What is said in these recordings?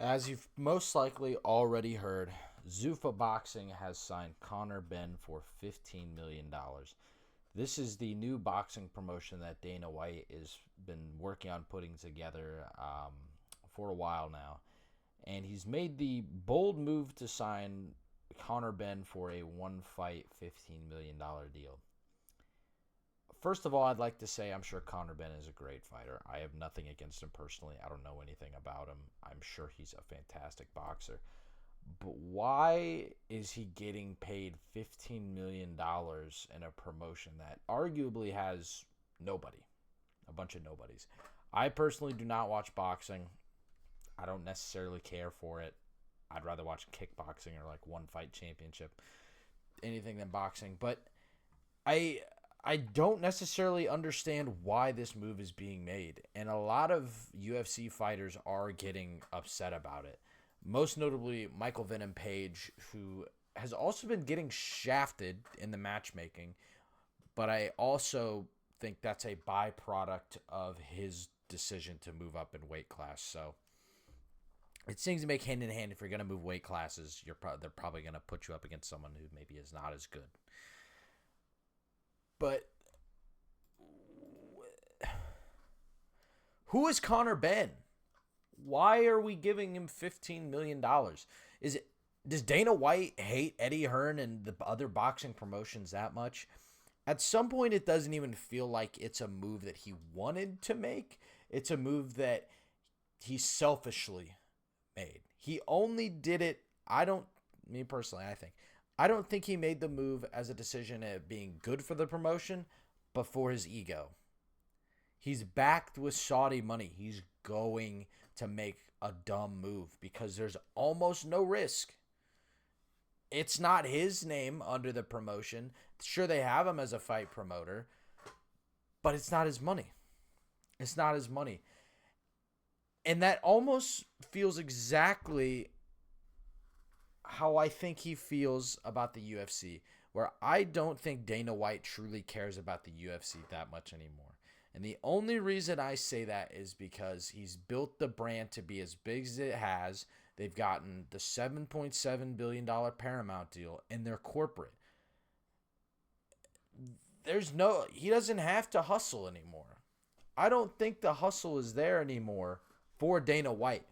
As you've most likely already heard, Zuffa Boxing has signed ConorBenn for $15 million. This is the new boxing promotion that Dana White has been working on putting together for a while now. And he's made the bold move to sign ConorBenn for a one fight, $15 million deal. First of all, I'd like to say I'm sure ConorBenn is a great fighter. I have nothing against him personally. I don't know anything about him. I'm sure he's a fantastic boxer. But why is he getting paid $15 million in a promotion that arguably has nobody? A bunch of nobodies. I personally do not watch boxing. I don't necessarily care for it. I'd rather watch kickboxing or like one fight championship, anything than boxing. But I I don't necessarily understand why this move is being made, and a lot of UFC fighters are getting upset about it. Most notably, Michael Venom Page, who has also been getting shafted in the matchmaking, but I also think that's a byproduct of his decision to move up in weight class. So it seems to make hand in hand. If you're going to move weight classes, they're probably going to put you up against someone who maybe is not as good. But who is ConorBenn? Why are we giving him $15 million? Does Dana White hate Eddie Hearn and the other boxing promotions that much? At some point, it doesn't even feel like it's a move that he wanted to make. It's a move that he selfishly made. He only did it. Me personally, I don't think he made the move as a decision of being good for the promotion, but for his ego. He's backed with Saudi money. He's going to make a dumb move because there's almost no risk. It's not his name under the promotion. Sure, they have him as a fight promoter, but it's not his money. It's not his money. And that almost feels exactly how I think he feels about the UFC, where I don't think Dana White truly cares about the UFC that much anymore. And the only reason I say that is because he's built the brand to be as big as it has. They've gotten the $7.7 billion Paramount deal, and they're corporate. He doesn't have to hustle anymore. I don't think the hustle is there anymore for Dana White.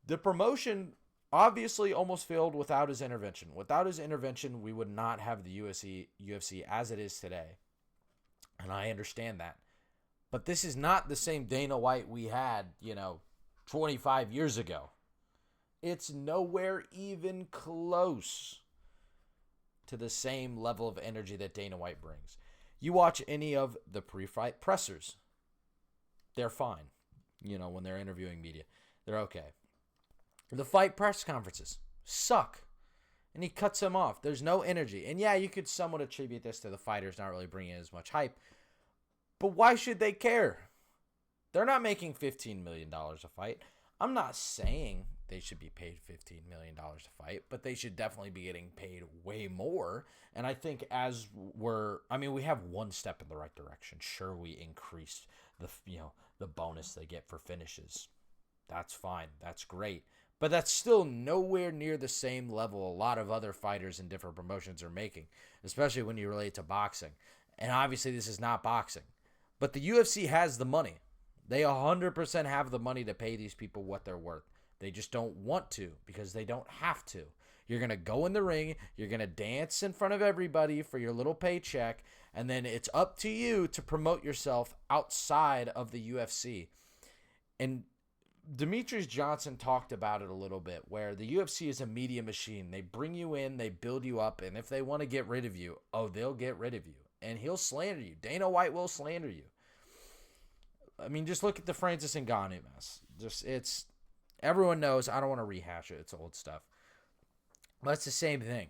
The promotion obviously almost failed without his intervention. Without his intervention, we would not have the UFC as it is today. And I understand that. But this is not the same Dana White we had, 25 years ago. It's nowhere even close to the same level of energy that Dana White brings. You watch any of the pre-fight pressers, they're fine. When they're interviewing media, they're okay. The fight press conferences suck. And he cuts them off. There's no energy. And yeah, you could somewhat attribute this to the fighters not really bringing in as much hype. But why should they care? They're not making $15 million a fight. I'm not saying they should be paid $15 million a fight, but they should definitely be getting paid way more. And I think we have one step in the right direction. Sure, we increased the bonus they get for finishes. That's fine. That's great. But that's still nowhere near the same level a lot of other fighters in different promotions are making, especially when you relate to boxing. And obviously this is not boxing. But the UFC has the money. They 100% have the money to pay these people what they're worth. They just don't want to because they don't have to. You're going to go in the ring, you're going to dance in front of everybody for your little paycheck, and then it's up to you to promote yourself outside of the UFC. And Demetrius Johnson talked about it a little bit, where the UFC is a media machine. They bring you in, they build you up, and if they want to get rid of you, they'll get rid of you. And he'll slander you. Dana White will slander you. I mean, just look at the Francis Ngannou mess. Everyone knows. I don't want to rehash it. It's old stuff. But it's the same thing.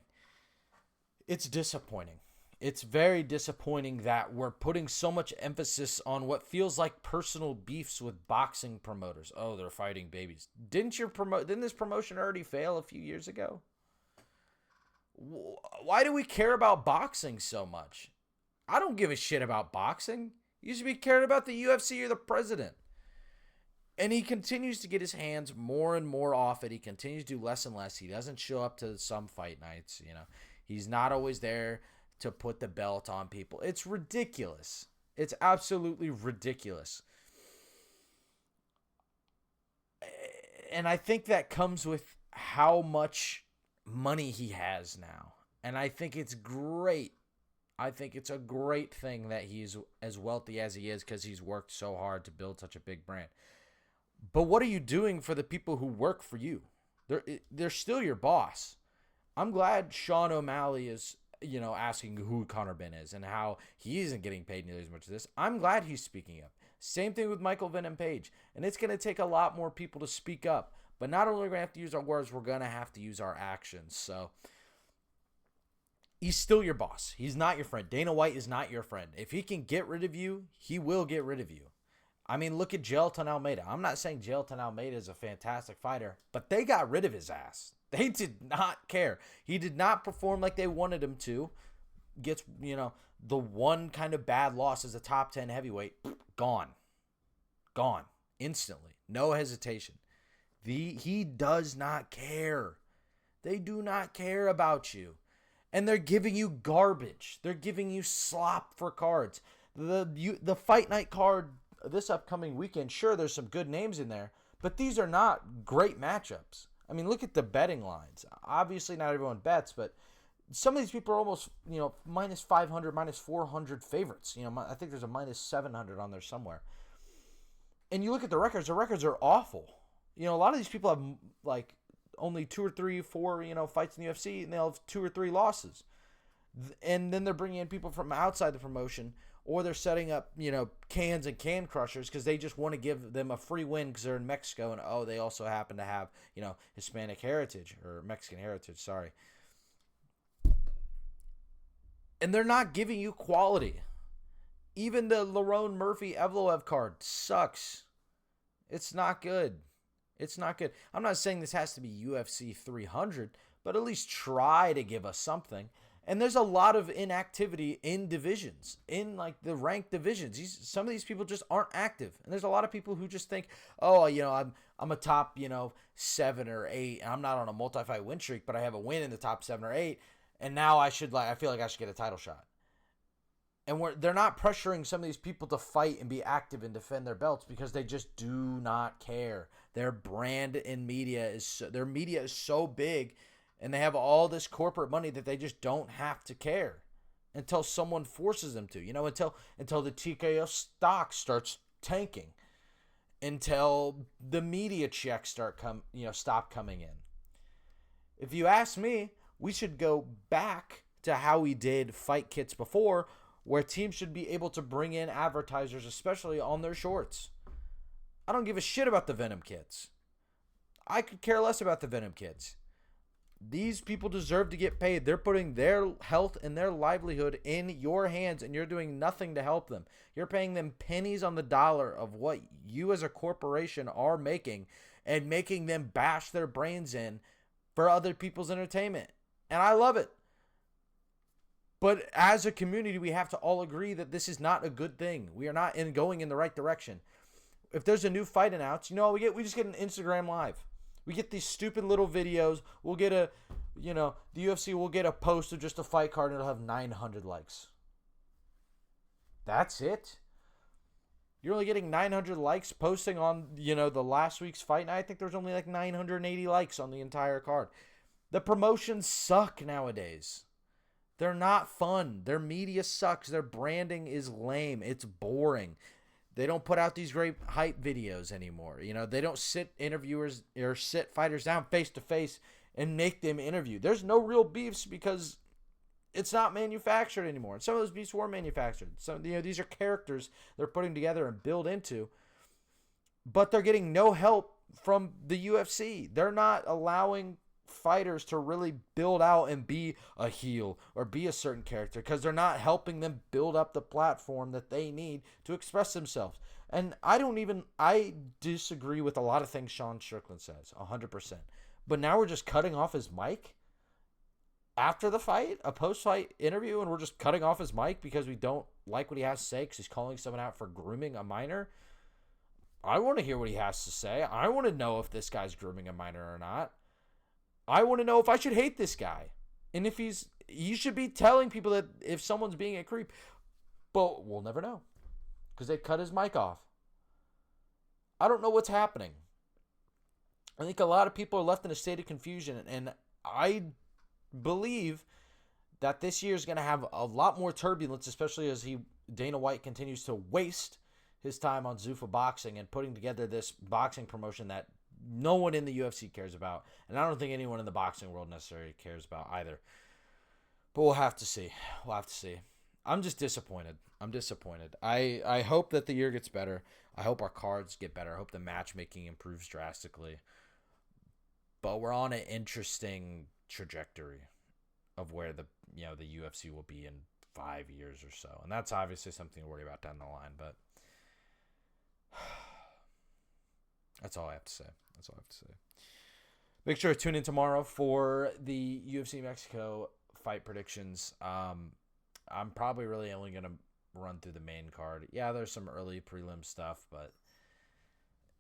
It's disappointing. It's very disappointing that we're putting so much emphasis on what feels like personal beefs with boxing promoters. Oh, they're fighting babies. Didn't this promotion already fail a few years ago? Why do we care about boxing so much? I don't give a shit about boxing. You should be caring about the UFC or the president. And he continues to get his hands more and more off it. He continues to do less and less. He doesn't show up to some fight nights. He's not always there to put the belt on people. It's ridiculous. It's absolutely ridiculous. And I think that comes with how much money he has now. And I think it's great. I think it's a great thing that he's as wealthy as he is because he's worked so hard to build such a big brand. But what are you doing for the people who work for you? They're still your boss. I'm glad Sean O'Malley is, asking who ConorBenn is and how he isn't getting paid nearly as much as this. I'm glad he's speaking up. Same thing with Michael Venom Page. And it's going to take a lot more people to speak up. But not only are we going to have to use our words, we're going to have to use our actions. So he's still your boss. He's not your friend. Dana White is not your friend. If he can get rid of you, he will get rid of you. I mean, look at Jailton Almeida. I'm not saying Jailton Almeida is a fantastic fighter, but they got rid of his ass. They did not care. He did not perform like they wanted him to. Gets, the one kind of bad loss as a top 10 heavyweight. Gone. Gone. Instantly. No hesitation. He does not care. They do not care about you. And they're giving you garbage. They're giving you slop for cards. The fight night card this upcoming weekend, sure, there's some good names in there, but these are not great matchups. I mean, look at the betting lines. Obviously, not everyone bets, but some of these people are almost, minus 500, minus 400 favorites. I think there's a minus 700 on there somewhere. And you look at the records are awful. A lot of these people have, like, only 2 or 3, 4, fights in the UFC, and they'll have 2 or 3 losses. And then they're bringing in people from outside the promotion, or they're setting up, cans and can crushers because they just want to give them a free win because they're in Mexico and, they also happen to have, Hispanic heritage or Mexican heritage, sorry. And they're not giving you quality. Even the Lerone Murphy-Evloev card sucks. It's not good. It's not good. I'm not saying this has to be UFC 300, but at least try to give us something. And there's a lot of inactivity in divisions, in like the ranked divisions. Some of these people just aren't active. And there's a lot of people who just think, I'm a top, 7 or 8. And I'm not on a multi-fight win streak, but I have a win in the top 7 or 8. And now I feel like I should get a title shot. And they're not pressuring some of these people to fight and be active and defend their belts because they just do not care. Their brand in media their media is so big, and they have all this corporate money that they just don't have to care until someone forces them to. Until the TKO stock starts tanking, until the media checks stop coming in. If you ask me, we should go back to how we did fight kits before, where teams should be able to bring in advertisers, especially on their shorts. I don't give a shit about the Venom kits. I could care less about the Venom kits. These people deserve to get paid. They're putting their health and their livelihood in your hands, and you're doing nothing to help them. You're paying them pennies on the dollar of what you as a corporation are making and making them bash their brains in for other people's entertainment. And I love it. But as a community, we have to all agree that this is not a good thing. We are not going in the right direction. If there's a new fight announced, we just get an Instagram live. We get these stupid little videos. We'll get the UFC will get a post of just a fight card and it'll have 900 likes. That's it? You're only getting 900 likes posting on, the last week's fight night. I think there's only like 980 likes on the entire card. The promotions suck nowadays. They're not fun. Their media sucks. Their branding is lame. It's boring. They don't put out these great hype videos anymore. They don't sit interviewers or sit fighters down face to face and make them interview. There's no real beefs because it's not manufactured anymore. And some of those beefs were manufactured. Some, these are characters they're putting together and build into, but they're getting no help from the UFC. They're not allowing fighters to really build out and be a heel or be a certain character because they're not helping them build up the platform that they need to express themselves. And I disagree with a lot of things Sean Strickland says 100%, but now we're just cutting off his mic after the fight, a post-fight interview, and we're just cutting off his mic because we don't like what he has to say because he's calling someone out for grooming a minor. I want to hear what he has to say. I want to know if this guy's grooming a minor or not. I want to know if I should hate this guy. And if you should be telling people that if someone's being a creep. But we'll never know. Because they cut his mic off. I don't know what's happening. I think a lot of people are left in a state of confusion. And I believe that this year is going to have a lot more turbulence, especially as Dana White continues to waste his time on Zuffa Boxing and putting together this boxing promotion that no one in the UFC cares about. And I don't think anyone in the boxing world necessarily cares about either. But we'll have to see. We'll have to see. I'm just disappointed. I'm disappointed. I hope that the year gets better. I hope our cards get better. I hope the matchmaking improves drastically. But we're on an interesting trajectory of where the UFC will be in 5 years or so. And that's obviously something to worry about down the line. But that's all I have to say. That's all I have to say. Make sure to tune in tomorrow for the UFC Mexico fight predictions. I'm probably really only going to run through the main card. Yeah, there's some early prelim stuff, but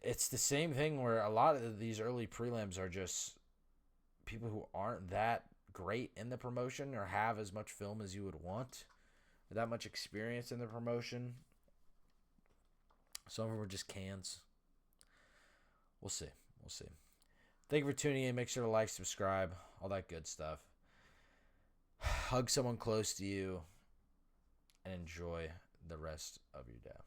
it's the same thing where a lot of these early prelims are just people who aren't that great in the promotion or have as much film as you would want, or that much experience in the promotion. Some of them are just cans. We'll see. We'll see. Thank you for tuning in. Make sure to like, subscribe, all that good stuff. Hug someone close to you and enjoy the rest of your day.